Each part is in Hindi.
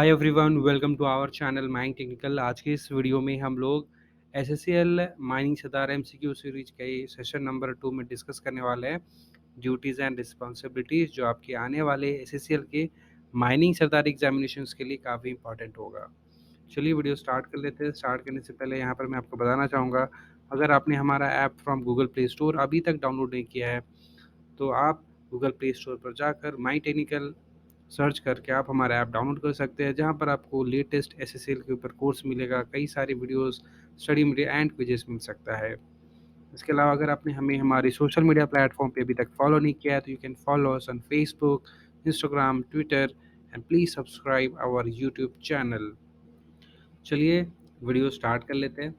Hi everyone, welcome to our channel mining technical. आज के इस वीडियो में हम लोग SSCL mining sardar MCQ series के सेशन नंबर 2 में डिस्कस करने वाले हैं ड्यूटीज़ एंड रिस्पॉन्सिबिलिटीज़, जो आपके आने वाले एसएससीएल के माइनिंग सरदार एग्जामिनेशंस के लिए काफ़ी इंपॉर्टेंट होगा। चलिए वीडियो स्टार्ट कर लेते हैं। स्टार्ट करने से पहले यहाँ पर मैं आपको बताना चाहूँगा, अगर आपने हमारा app from Google play store अभी तक डाउनलोड नहीं किया है तो आप गूगल प्ले स्टोर पर जाकर माई टेक्निकल सर्च करके आप हमारा ऐप डाउनलोड कर सकते हैं, जहां पर आपको लेटेस्ट एसएससीएल के ऊपर कोर्स मिलेगा, कई सारी videos, study material and quizzes मिल सकता है। इसके अलावा अगर आपने हमें हमारे सोशल मीडिया प्लेटफॉर्म पे अभी तक फॉलो नहीं किया है तो you can follow us on Facebook, Instagram, Twitter and please subscribe our YouTube channel. चलिए वीडियो स्टार्ट कर लेते हैं।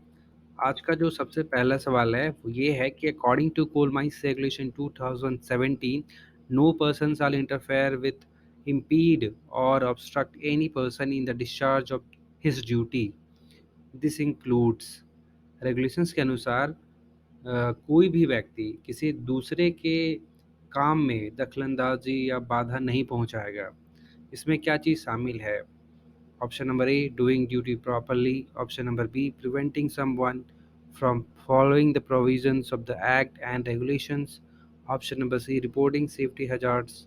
आज का जो सबसे पहला सवाल है वो ये है कि according to coal mines regulation 2017, no person shall interfere with impede or obstruct any person in the discharge of his duty. This includes regulations के अनुसार कोई भी व्यक्ति किसी दूसरे के काम में दखलंदाजी या बाधा नहीं पहुंचाएगा। इसमें क्या चीज़ शामिल है? Option number A, doing duty properly. Option number B, preventing someone from following the provisions of the act and regulations. Option number C, reporting safety hazards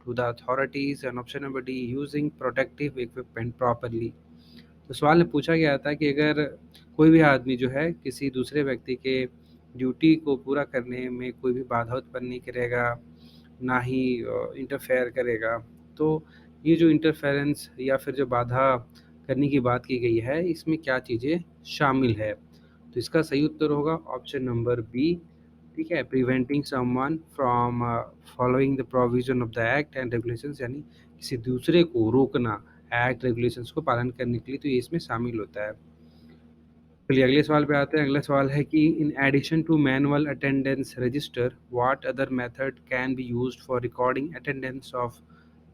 to the authorities. And option number D, using protective equipment properly. तो सवाल में पूछा गया था कि अगर कोई भी आदमी जो है किसी दूसरे व्यक्ति के ड्यूटी को पूरा करने में कोई भी बाधा उत्पन्न नहीं करेगा, ना ही इंटरफेयर करेगा, तो ये जो इंटरफेरेंस या फिर जो बाधा करने की बात की गई है, इसमें क्या चीज़ें शामिल है? तो इसका सही उत्तर होगा ऑप्शन नंबर बी। ठीक है, preventing someone from following the provision of the act and regulations, यानी किसी दूसरे को रोकना एक्ट रेगुलेशंस को पालन करने के लिए, तो ये इसमें शामिल होता है। चलिए अगले सवाल पे आते हैं। अगला सवाल है कि in addition to manual attendance register, what other method can be used for recording attendance of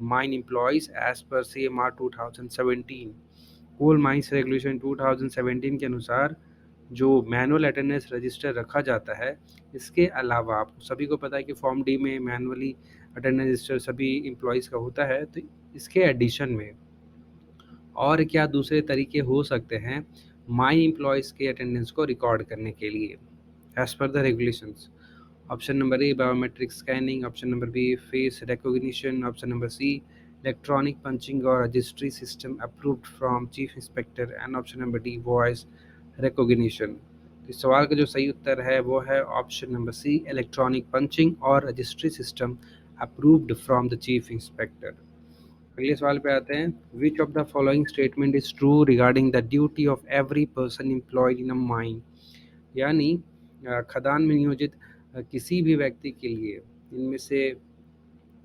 mine employees as per CMR 2017। Coal mines regulation 2017 के अनुसार जो मैनुअल अटेंडेंस रजिस्टर रखा जाता है, इसके अलावा आपको सभी को पता है कि फॉर्म डी में मैनुअली अटेंडेंस रजिस्टर सभी एम्प्लॉयज़ का होता है, तो इसके एडिशन में और क्या दूसरे तरीके हो सकते हैं माई एम्प्लॉयज़ के अटेंडेंस को रिकॉर्ड करने के लिए as per the regulations? Option number A, biometric scanning. Option number B, face recognition. Option number C, electronic punching और registry system approved from chief inspector. And option number D, voice recognition. इस सवाल का जो सही उत्तर है वो है option number C, electronic punching और registry system approved from the chief inspector. अगले सवाल पे आते हैं। Which of the following statement is true regarding the duty of every person employed in a mine, यानी खदान में नियोजित किसी भी व्यक्ति के लिए इनमें से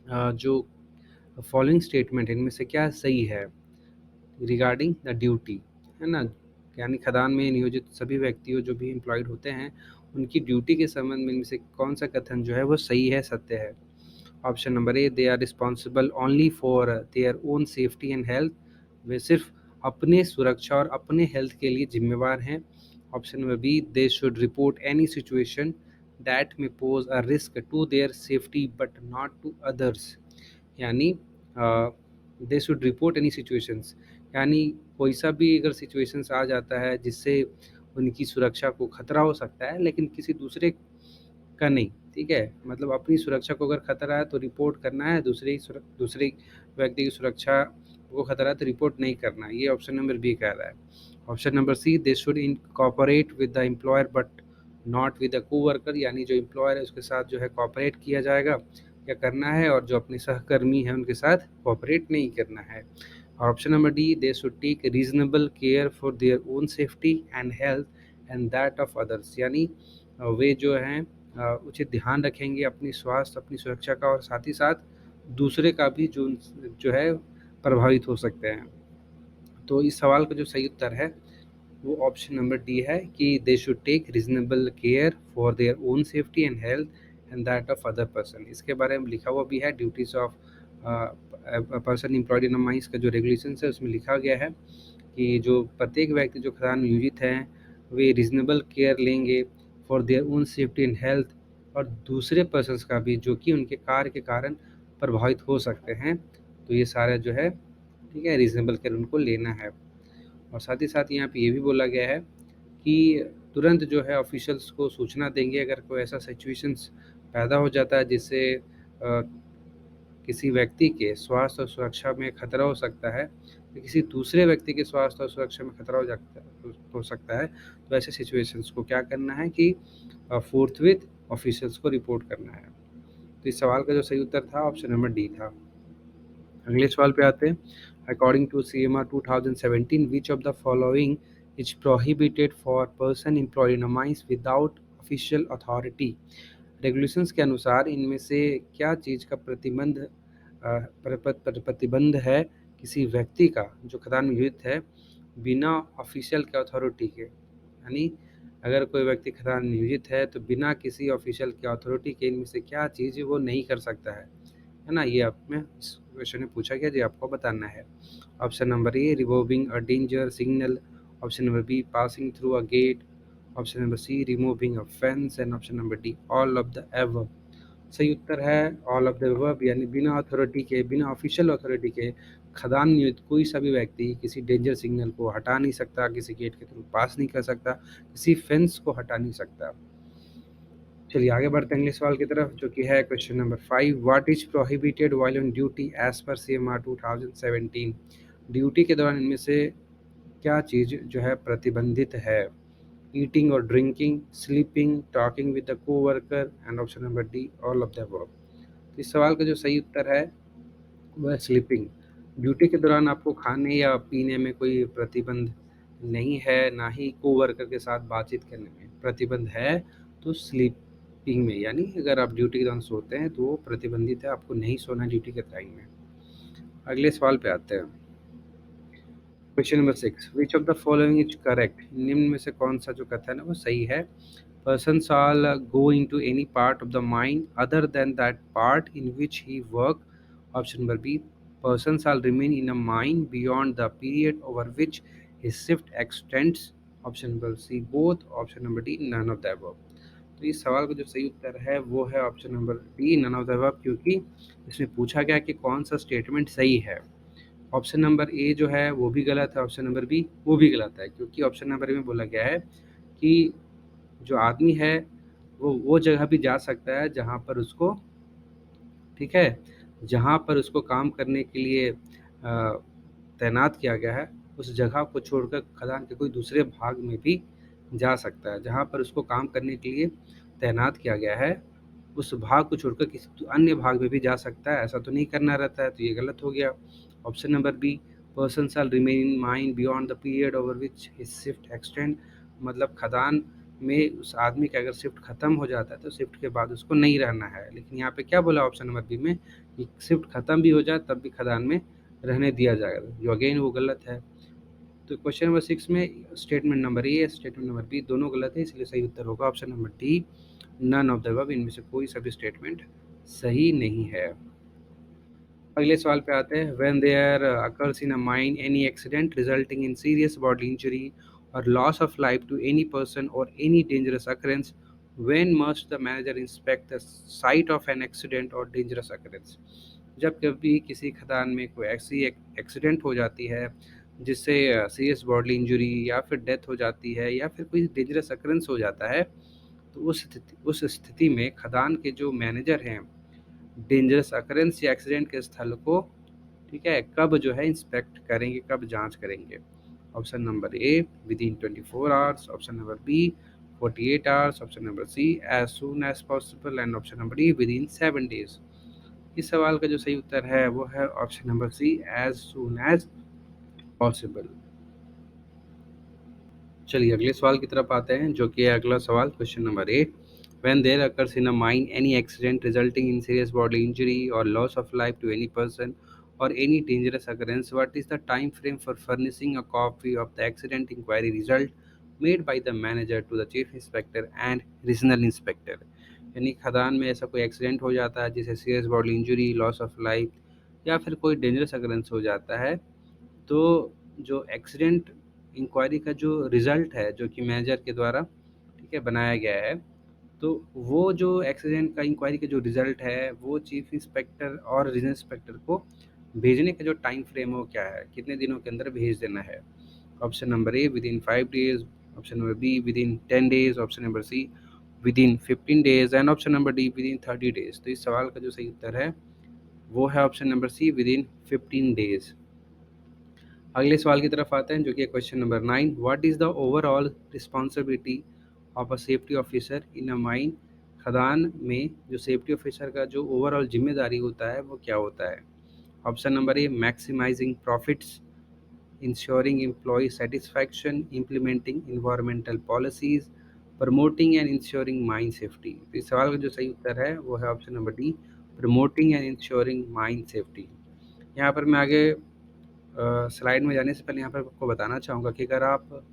जो फॉलोइंग स्टेटमेंट इनमें से क्या सही है रिगार्डिंग द ड्यूटी, है ना, यानी खदान में नियोजित सभी व्यक्तियों जो भी एम्प्लॉयड होते हैं उनकी ड्यूटी के संबंध में इनमें से कौन सा कथन जो है वो सही है, सत्य है? Option number A, they are responsible only for their own safety and health, वे सिर्फ अपने सुरक्षा और अपने हेल्थ के लिए जिम्मेवार हैं। Option number B, they should report any situation that may pose a risk to their safety but not to others, यानी they should report any situations, यानी कोई सा भी अगर सिचुएशंस आ जाता है जिससे उनकी सुरक्षा को खतरा हो सकता है, लेकिन किसी दूसरे का नहीं। ठीक है, मतलब अपनी सुरक्षा को अगर खतरा है तो रिपोर्ट करना है, दूसरे व्यक्ति की सुरक्षा को खतरा है तो रिपोर्ट नहीं करना है। ये ऑप्शन नंबर बी कह रहा है। Option number C, they should incorporate with the employer but not with the coworker, यानी जो एम्प्लॉयर है उसके साथ जो है कॉपरेट किया जाएगा या करना है, और जो अपने सहकर्मी हैं उनके साथ कॉपरेट नहीं करना है। और option number D, they should take reasonable care for their own safety and health and that of others, यानी वे जो हैं उचित ध्यान रखेंगे अपनी स्वास्थ्य, अपनी सुरक्षा का, और साथ ही साथ दूसरे का भी जो है प्रभावित हो सकते हैं। तो इस सवाल का जो सही उत्तर है वो ऑप्शन नंबर डी है कि they should take reasonable care for their own safety and health and that of other person. इसके बारे में लिखा हुआ भी है, duties of person employed in mines का जो रेगुलेशन है उसमें लिखा गया है कि जो प्रत्येक व्यक्ति जो खदान में नियोजित हैं वे रीजनेबल केयर लेंगे for their own safety and health, और दूसरे पर्सन्स का भी जो कि उनके कार्य के कारण प्रभावित हो सकते हैं। तो ये सारा जो है ठीक है, रीज़नेबल केयर उनको लेना है। और साथ ही साथ यहाँ पे ये भी बोला गया है कि तुरंत जो है ऑफिशियल्स को सूचना देंगे अगर कोई ऐसा सिचुएशंस पैदा हो जाता है जिससे किसी व्यक्ति के स्वास्थ्य और सुरक्षा में खतरा हो सकता है, या किसी दूसरे व्यक्ति के स्वास्थ्य और सुरक्षा में खतरा हो सकता है, तो ऐसे सिचुएशंस को क्या करना है कि फोर्थविथ ऑफिशियल्स को रिपोर्ट करना है। तो इस सवाल का जो सही उत्तर था ऑप्शन नंबर डी था। अगले सवाल पे आते हैं। According to CMR 2017, which of the following is prohibited for person employed in mines without official authority. Regulations के अनुसार इनमें से क्या चीज़ का प्रतिबंध है किसी व्यक्ति का जो खदान में नियोजित है बिना ऑफिशियल के अथॉरिटी के, यानी अगर कोई व्यक्ति खदान में नियोजित है तो बिना किसी ऑफिशियल के अथॉरिटी के इनमें से क्या चीज़ वो नहीं कर सकता है ना। ये आप में इस क्वेश्चन में पूछा गया, जो आपको बताना है। Option number A removing a danger signal, option number B passing through a gate, option number C removing a fence, and option number D all of the above. सही उत्तर है ऑल ऑफ द एबव, यानी बिना अथॉरिटी के, बिना ऑफिशियल अथॉरिटी के खदान नियुक्त कोई सा भी व्यक्ति किसी डेंजर सिग्नल को हटा नहीं सकता, किसी गेट के थ्रू पास नहीं कर सकता, किसी फेंस को हटा नहीं सकता। चलिए आगे बढ़ते हैं अगले सवाल की तरफ, जो कि है question number 5। What is prohibited while on duty as per CMR 2017। Duty के दौरान इनमें से क्या चीज़ जो है प्रतिबंधित है। ईटिंग और drinking, sleeping, talking with the co-worker, and option number D all of the above. तो इस सवाल का जो सही उत्तर है वो है स्लीपिंग। ड्यूटी के दौरान आपको खाने या पीने में कोई प्रतिबंध नहीं है, ना ही कोवर्कर के साथ बातचीत करने में प्रतिबंध है। तो स्लीपिंग में, यानी अगर आप ड्यूटी के दौरान सोते हैं तो वो प्रतिबंधित है, आपको नहीं सोना ड्यूटी के टाइम में। अगले सवाल पे आते हैं। Question number 6, which of the following is correct. निम्न में से कौन सा जो कथन है वो सही है। Person shall go into any part of the mine other than that part in which he work, option number B person shall remain in a mine beyond the period over which his shift extends, option number C both, option number D none of the above. तो इस सवाल का जो सही उत्तर है वो है option number D none of the above, क्योंकि इसमें पूछा गया कि कौन सा स्टेटमेंट सही है। ऑप्शन नंबर ए जो है वो भी गलत है, ऑप्शन नंबर बी वो भी गलत है, क्योंकि ऑप्शन नंबर ए में बोला गया है कि जो आदमी है वो जगह भी जा सकता है जहाँ पर उसको, ठीक है, जहाँ पर उसको काम करने के लिए तैनात किया गया है, उस जगह को छोड़कर खदान के कोई दूसरे भाग में भी जा सकता है। जहाँ पर उसको काम करने के लिए तैनात किया गया है उस भाग को छोड़कर किसी अन्य भाग में भी जा सकता है, ऐसा तो नहीं करना रहता है, तो ये गलत हो गया। Option number B person shall remain in mine beyond the period over which his shift extend, मतलब खदान में उस आदमी का अगर शिफ्ट खत्म हो जाता है तो शिफ्ट के बाद उसको नहीं रहना है। लेकिन यहाँ पे क्या बोला ऑप्शन नंबर बी में कि शिफ्ट खत्म भी हो जाए तब भी खदान में रहने दिया जाएगा, जो अगेन वो गलत है। तो क्वेश्चन नंबर 6 में statement number A statement number B दोनों गलत है, इसलिए सही उत्तर होगा option number D none of the above. इनमें से कोई सा भी स्टेटमेंट सही नहीं है। अगले सवाल पे आते हैं। When there occurs in a mine any accident resulting in serious body injury or loss of life to any person or any dangerous occurrence, when must the manager inspect the site of an accident or dangerous occurrence. जब कभी किसी खदान में कोई ऐसी एक्सीडेंट हो जाती है जिससे सीरियस बॉडी इंजरी या फिर डेथ हो जाती है या फिर कोई डेंजरस अकरेंस हो जाता है, तो उस स्थिति में खदान के जो मैनेजर हैं डेंजरस अकरेंस या एक्सीडेंट के स्थल को, ठीक है, कब जो है इंस्पेक्ट करेंगे, कब जांच करेंगे। Option number A within 24 hours, option number B 48 hours, option number C as soon as possible, and option number D within 7 days. इस सवाल का जो सही उत्तर है वो है option number C as soon as possible. चलिए अगले सवाल की तरफ आते हैं, जो कि है अगला सवाल question number 8। When there occurs in a mine any accident resulting in serious bodily injury or loss of life to any person or any dangerous occurrence, what is the time frame for furnishing a copy of the accident inquiry result made by the manager to the chief inspector and regional inspector। यानी खदान में ऐसा कोई एक्सीडेंट हो जाता है जिसे serious body injury, loss of life या फिर कोई डेंजरस अकरेंस हो जाता है, तो जो एक्सीडेंट इंक्वायरी का जो रिज़ल्ट है जो कि मैनेजर के द्वारा, ठीक है, बनाया गया है, तो वो जो एक्सीडेंट का इंक्वायरी का जो रिज़ल्ट है वो चीफ इंस्पेक्टर और रीजनल इंस्पेक्टर को भेजने का जो टाइम फ्रेम है वो क्या है, कितने दिनों के अंदर भेज देना है। Option number A within 5 days, option number B within 10 days, option number C within 15 days and option number D within 30 days। तो इस सवाल का जो सही उत्तर है वो है option number C within 15 days। अगले सवाल की तरफ आते हैं जो कि question number 9। What is the overall responsibility of a safety officer in a mine. खदान में जो सेफ्टी ऑफिसर का जो ओवरऑल जिम्मेदारी होता है वो क्या होता है। Option number A maximising profits, ensuring employee satisfaction, implementing environmental policies, promoting and ensuring mine safety। तो इस सवाल का जो सही उत्तर है वो है option number D, promoting and ensuring mine safety. यहाँ पर मैं आगे स्लाइड में जाने से पहले यहाँ पर आपको बताना चाहूँगा कि अगर आप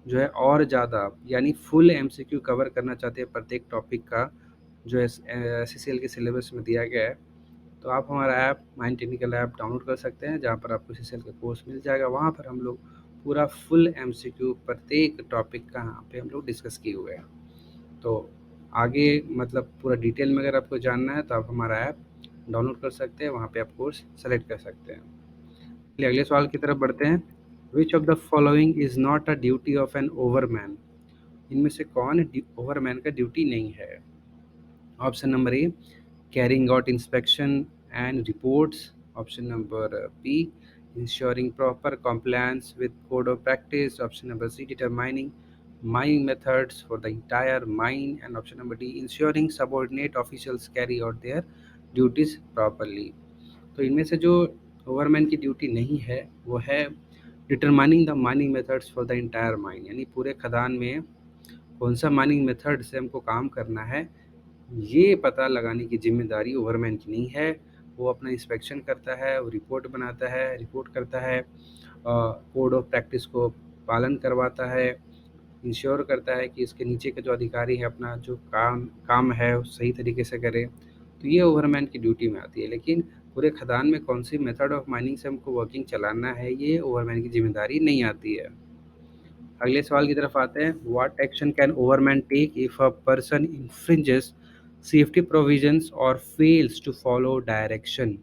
जो है और ज़्यादा यानी फुल एमसीक्यू कवर करना चाहते हैं प्रत्येक टॉपिक का जो एसएससीएल के सिलेबस में दिया गया है, तो आप हमारा app mind technical app download कर सकते हैं, जहाँ पर आपको एसएससीएल का कोर्स मिल जाएगा। वहाँ पर हम लोग पूरा फुल एमसीक्यू प्रत्येक टॉपिक का यहाँ पे हम लोग डिस्कस किए हुए हैं। तो आगे मतलब पूरा डिटेल में अगर आपको जानना है तो आप हमारा ऐप डाउनलोड कर सकते हैं, वहाँ पे आप कोर्स सेलेक्ट कर सकते हैं। चलिए अगले सवाल की तरफ बढ़ते हैं। Which of the following is not a duty of an overman. इनमें से कौन ओवरमैन का ड्यूटी नहीं है। Option number A carrying out inspection and reports, option number B ensuring proper compliance with code of practice, option number C determining mining methods for the entire mine, and option number D ensuring subordinate officials carry out their duties properly। तो इनमें से जो ओवरमैन की ड्यूटी नहीं है वो है determining the mining methods for the entire mine, यानी पूरे खदान में कौन सा माइनिंग मेथड से हमको काम करना है ये पता लगाने की जिम्मेदारी ओवरमैन की नहीं है। वो अपना इंस्पेक्शन करता है, वो रिपोर्ट बनाता है, रिपोर्ट करता है, कोड ऑफ प्रैक्टिस को पालन करवाता है, इंश्योर करता है कि इसके नीचे का जो अधिकारी है अपना जो काम है वो सही तरीके से करे। तो ये ओवरमैन की ड्यूटी में आती है। लेकिन पूरे खदान में कौन सी मेथड ऑफ माइनिंग से हमको वर्किंग चलाना है ये ओवरमैन की जिम्मेदारी नहीं आती है। अगले सवाल की तरफ आते हैं। What action can overman take if a person infringes safety provisions और फेल्स टू फॉलो डायरेक्शन।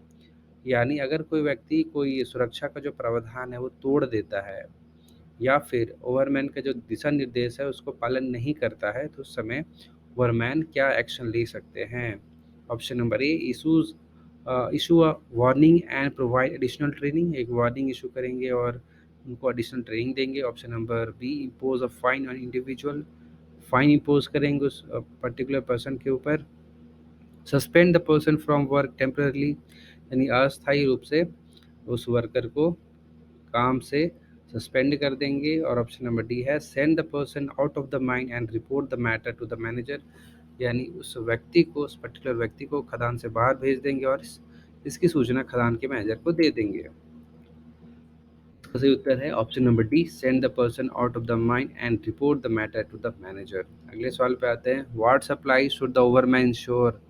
यानी अगर कोई व्यक्ति कोई सुरक्षा का जो प्रावधान है वो तोड़ देता है या फिर ओवरमैन का जो दिशा निर्देश है उसको पालन नहीं करता है, तो उस समय ओवरमैन क्या एक्शन ले सकते हैं। Option number A issue a warning and provide additional training. एक वार्निंग इशू करेंगे और उनको एडिशनल ट्रेनिंग देंगे। Option number be impose a fine on individual. Fine impose करेंगे उस पर्टिकुलर पर्सन के ऊपर। Suspend the person from work temporarily, यानी अस्थायी रूप से उस वर्कर को काम से सस्पेंड कर देंगे। और ऑप्शन नंबर डी है send the person out of the mine and report the matter to the manager, यानी उस व्यक्ति को उस पर्टिकुलर व्यक्ति को खदान से बाहर भेज देंगे और इसकी सूचना खदान के मैनेजर को दे देंगे। इसका सही उत्तर है option number D send the person out of the mine and report the matter to the manager. अगले सवाल पे आते हैं। What supply should the overman ensure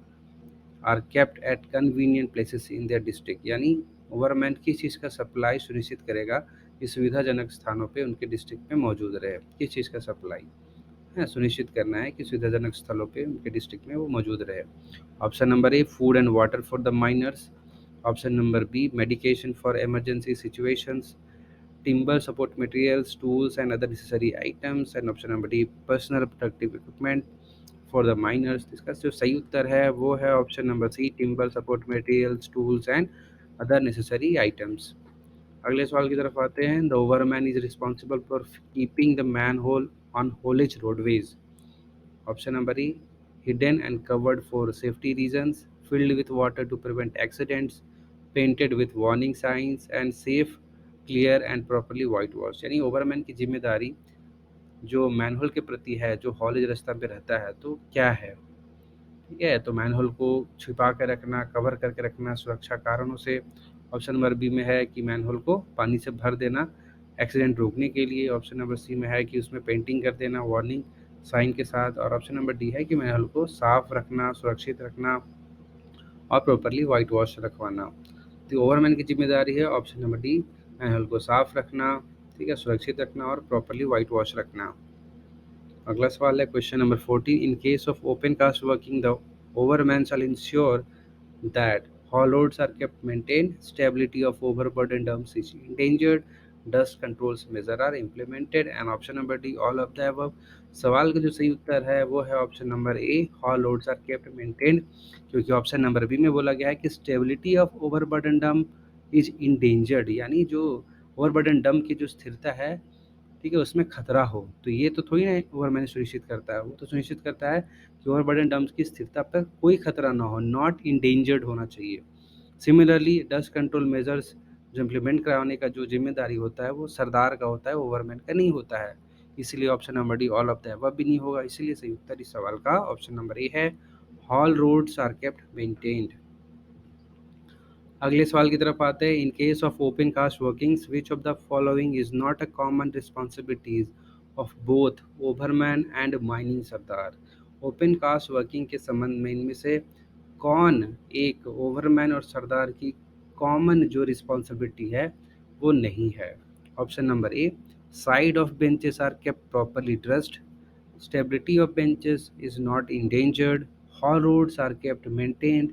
are kept at convenient places in their district, यानी ओवरमैन किस चीज़ का सप्लाई सुनिश्चित करेगा कि सुविधाजनक स्थानों पे उनके डिस्ट्रिक्ट में मौजूद रहे। किस चीज़ का सप्लाई है सुनिश्चित करना है कि सुविधाजनक स्थलों पे उनके डिस्ट्रिक्ट में वो मौजूद रहे। Option number A food and water for the miners, option number B medication for emergency situations, timber support materials, tools and other necessary items, and option number D personal protective equipment for the miners। इसका जो सही उत्तर है वो है option number C timber support materials, tools and other necessary items। अगले सवाल की तरफ आते हैं। The overman is responsible for keeping the manhole on haulage roadways। Option number E hidden and covered for safety reasons, filled with water to prevent accidents, painted with warning signs and safe, clear and properly white wash. यानी ओवरमैन की जिम्मेदारी जो मैनहोल के प्रति है जो हॉलेज रास्ता पे रहता है तो क्या है। ठीक है, तो मैनहोल को छिपा कर रखना, कवर करके रखना सुरक्षा कारणों से। ऑप्शन नंबर बी में है कि मैनहोल को पानी से भर देना एक्सीडेंट रोकने के लिए। ऑप्शन नंबर सी में है कि उसमें पेंटिंग कर देना वार्निंग साइन के साथ। और ऑप्शन नंबर डी है कि मैनहोल को साफ रखना, सुरक्षित रखना और प्रॉपरली वाइट वॉश रखवाना। तो ओवरमैन की जिम्मेदारी है ऑप्शन नंबर डी मैनहोल को साफ रखना, ठीक है, सुरक्षित रखना और प्रॉपरली वाइट वॉश रखना। अगला सवाल है question number 14। In case of open cast working the overman shall ensure that Haul roads are kept maintained, stability of overburdened dumps is endangered, dust controls measure are implemented, and option number D all of the above। सवाल का जो सही उत्तर है वो है option number A, haul roads are kept maintained, क्योंकि ऑप्शन नंबर बी में बोला गया है कि stability of overburden dump is endangered, यानी जो ओवरबर्डन डंप की जो स्थिरता है, ठीक है, उसमें खतरा हो। तो ये तो थोड़ी ना ओवरमैन सुनिश्चित करता है, वो तो सुनिश्चित करता है कि ओवरबर्डन डंप्स की स्थिरता पर कोई खतरा ना हो, नॉट इंडेंजर्ड होना चाहिए। सिमिलरली डस्ट कंट्रोल मेजर्स जो इम्प्लीमेंट कराने का जो जिम्मेदारी होता है वो सरदार का होता है, ओवरमैन का नहीं होता है। इसलिए option number D all of the above भी नहीं होगा, इसलिए सही उत्तर इस सवाल का ऑप्शन नंबर ए है, haul roads are kept maintained. अगले सवाल की तरफ आते हैं। In case of open cast workings which of the following is not a common responsibilities of both overman and mining sardar. Open cast working के संबंध में इनमें से कौन एक ओवरमैन और सरदार की कॉमन जो रिस्पॉन्सिबिलिटी है वो नहीं है। Option number A, side of benches are kept properly dressed, stability of benches is not endangered, haul roads are kept maintained,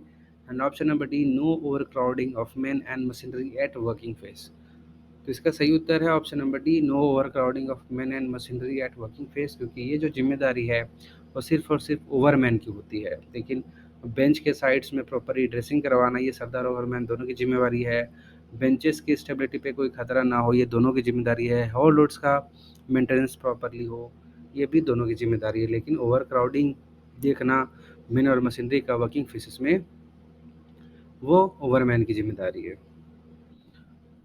and option number D, no overcrowding of men and machinery at working phase। तो इसका सही उत्तर है option number D, no over crowding of man and machinery at working face, क्योंकि ये जो जिम्मेदारी है वो सिर्फ और सिर्फ ओवरमैन की होती है, लेकिन बेंच के साइड्स में प्रॉपरली ड्रेसिंग करवाना ये सरदार ओवरमैन दोनों की जिम्मेवारी है। बेंचेस की स्टेबिलिटी पे कोई खतरा ना हो ये दोनों की जिम्मेदारी है। हॉल रोड्स का मेंटेनेंस प्रॉपरली हो ये भी दोनों की जिम्मेदारी है, लेकिन ओवर क्राउडिंग देखना मैन और मशीनरी का वर्किंग फेसेस में वो ओवरमैन की जिम्मेदारी है।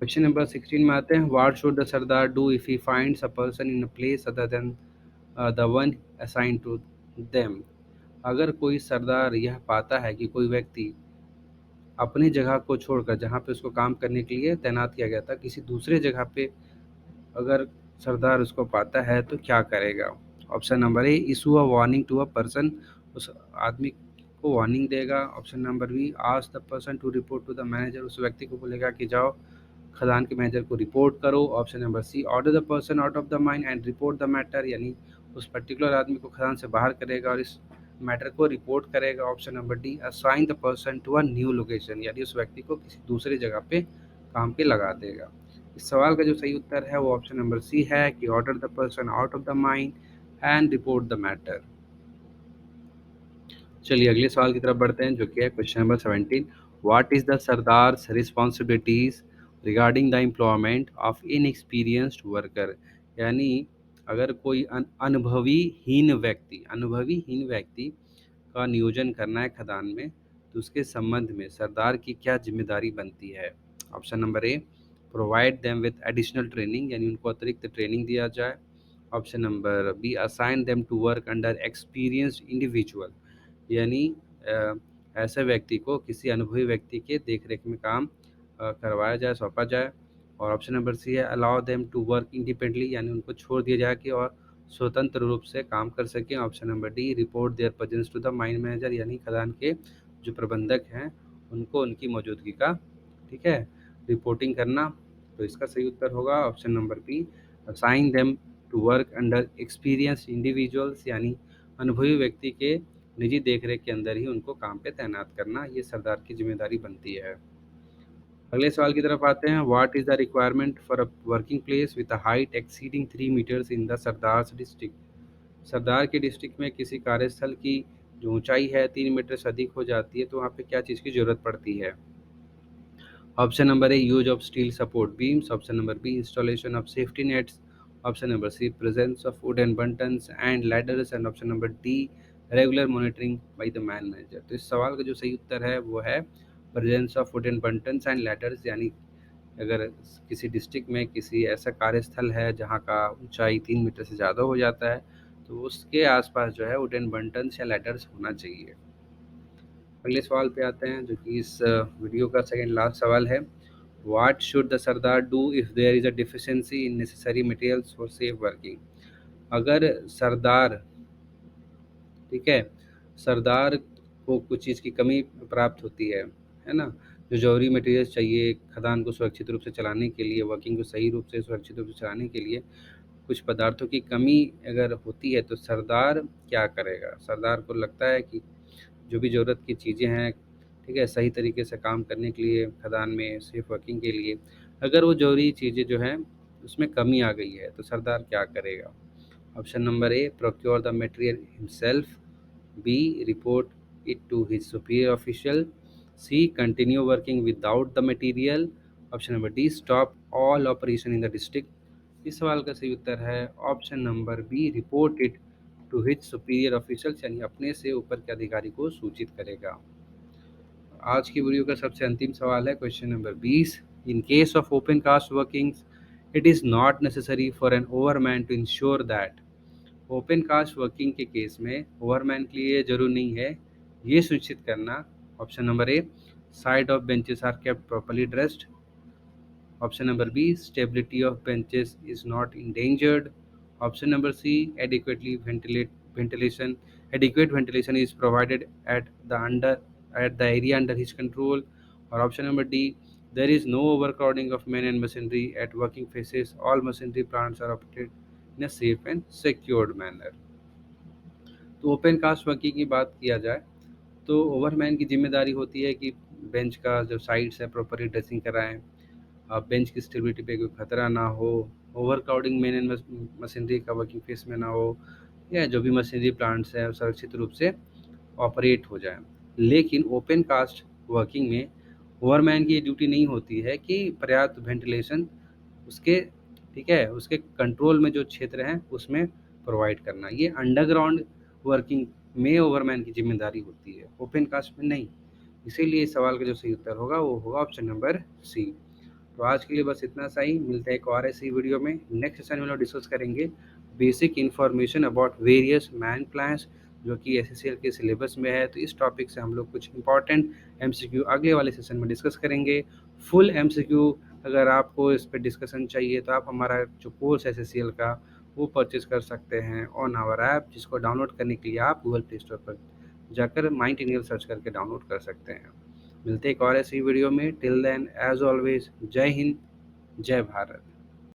क्वेश्चन नंबर 16 में आते हैं। What should the sardar do if he finds a person in a place other than the one assigned to them. अगर कोई सरदार यह पाता है कि कोई व्यक्ति अपनी जगह को छोड़कर जहाँ पे उसको काम करने के लिए तैनात किया गया था किसी दूसरे जगह पे अगर सरदार उसको पाता है तो क्या करेगा। Option number A, issue a warning to a person, उस आदमी को वार्निंग देगा। Option number B, ask the person to report to the manager, उस व्यक्ति को बोलेगा कि जाओ खदान के मैनेजर को रिपोर्ट करो। Option number C, order the person out of the mine and report the matter, यानी उस पर्टिकुलर आदमी को खदान से बाहर करेगा और इस मैटर को रिपोर्ट करेगा। Option number D, assign the person to a new location, यानी उस व्यक्ति को किसी दूसरी जगह पे काम पे लगा देगा। इस सवाल का जो सही उत्तर है वो ऑप्शन नंबर सी है कि order the person out of the mine and report the matter. चलिए अगले सवाल की तरफ बढ़ते हैं जो कि है question number 17। What is the sardars responsibilities regarding the employment of inexperienced worker, यानी अगर कोई अनुभवी हीन व्यक्ति का नियोजन करना है खदान में तो उसके संबंध में सरदार की क्या जिम्मेदारी बनती है। Option number A, provide them with additional training, यानी उनको अतिरिक्त ट्रेनिंग दिया जाए। Option number B, assign them to work under experienced individual, यानी ऐसे व्यक्ति को किसी अनुभवी व्यक्ति के देख रेख में काम करवाया जाए, सौंपा जाए। और ऑप्शन नंबर सी है, allow them to work independently, यानी उनको छोड़ दिया जाए कि और स्वतंत्र रूप से काम कर सकें। Option number D, report their presence to the mine manager, यानी खदान के जो प्रबंधक हैं उनको उनकी मौजूदगी का, ठीक है, रिपोर्टिंग करना। तो इसका सही उत्तर होगा option number B, assign them to work under experienced individuals, यानी अनुभवी व्यक्ति के निजी देखरेख के अंदर ही उनको काम पे तैनात करना, ये सरदार की जिम्मेदारी बनती है। अगले सवाल की तरफ आते हैं। What is the requirement for a working place with a height exceeding 3 meters in the Sardars district. Sardar के डिस्ट्रिक्ट में किसी कार्यस्थल की जो ऊंचाई है 3 मीटर से अधिक हो जाती है तो वहाँ पे क्या चीज़ की ज़रूरत पड़ती है। Option number A, use of steel support beams. Option number B, installation of safety nets. Option number C, presence of wooden buntons and ladders, and option number D, regular monitoring by the man manager. तो इस सवाल का जो सही उत्तर है वो है presence of wooden buntons and ladders, यानी अगर किसी डिस्ट्रिक्ट में किसी ऐसा कार्यस्थल है जहाँ का ऊंचाई 3 मीटर से ज़्यादा हो जाता है तो उसके आसपास जो है वुडन बंटन्स या लैडर्स होना चाहिए। अगले सवाल पे आते हैं जो कि इस वीडियो का सेकंड लास्ट सवाल है। What should the sardar do if there is a deficiency in necessary materials for safe working. अगर सरदार, ठीक है, सरदार को कुछ चीज़ की कमी प्राप्त होती है ना, जो जरूरी मटेरियल्स चाहिए खदान को सुरक्षित रूप से चलाने के लिए, वर्किंग को सही रूप से सुरक्षित रूप से चलाने के लिए कुछ पदार्थों की कमी अगर होती है तो सरदार क्या करेगा। सरदार को लगता है कि जो भी ज़रूरत की चीज़ें हैं ठीक है, सही तरीके से काम करने के लिए खदान में सेफ वर्किंग के लिए अगर वो ज़रूरी चीज़ें जो हैं उसमें कमी आ गई है तो सरदार क्या करेगा? Option number A, procure the material himself. B, report it to his superior official. C, continue working without the material. Option number D, stop all operation in the district. इस सवाल का सही उत्तर है option number B, report it to his superior officials, यानी अपने से ऊपर के अधिकारी को सूचित करेगा। आज की वीडियो का सबसे अंतिम सवाल है question number 20। In case of open cast workings it is not necessary for an overman to ensure that. Open cast working के केस में ओवरमैन के लिए जरूरी नहीं है ये सुनिश्चित करना। Option number A, side of benches are kept properly dressed. Option number B, stability of benches is not endangered. Option number C, adequate ventilation is provided at the area under his control. Or option number D, there is no overcrowding of men and machinery at working phases. All machinery plants are operated in a safe and secured manner. तो ओपन कास्ट वर्किंग की बात किया जाए तो ओवरमैन की जिम्मेदारी होती है कि बेंच का जो साइड्स है प्रॉपरली ड्रेसिंग कराएं, बेंच की स्टेबिलिटी पे कोई खतरा ना हो, over crowding main and machinery का वर्किंग फेस में ना हो, या जो भी मशीनरी प्लांट्स हैं सुरक्षित रूप से ऑपरेट हो जाए। लेकिन ओपन कास्ट वर्किंग में ओवरमैन की ड्यूटी नहीं होती है कि पर्याप्त वेंटिलेशन उसके, ठीक है, उसके कंट्रोल में जो क्षेत्र हैं उसमें प्रोवाइड करना। ये अंडरग्राउंड वर्किंग में ओवरमैन की जिम्मेदारी होती है, ओपन कास्ट में नहीं। इसीलिए इस सवाल का जो सही उत्तर होगा वो होगा ऑप्शन नंबर सी। तो आज के लिए बस इतना सा ही, मिलते हैं एक और ऐसी वीडियो में। नेक्स्ट सेशन में लोग डिस्कस करेंगे basic information about various man plans जो कि एसएससीएल के सिलेबस में है। तो इस टॉपिक से हम लोग कुछ इंपॉर्टेंट एमसीक्यू अगले वाले सेशन में डिस्कस करेंगे। फुल एमसीक्यू अगर आपको इस पर डिस्कशन चाहिए तो आप हमारा जो कोर्स एसएससीएल का वो परचेज कर सकते हैं ऑन आवर ऐप, जिसको डाउनलोड करने के लिए आप गूगल प्ले स्टोर पर जाकर माइंड टेक्निकल सर्च करके डाउनलोड कर सकते हैं। मिलते हैं एक और ऐसी वीडियो में। टिल देन एज ऑलवेज, जय हिंद, जय भारत।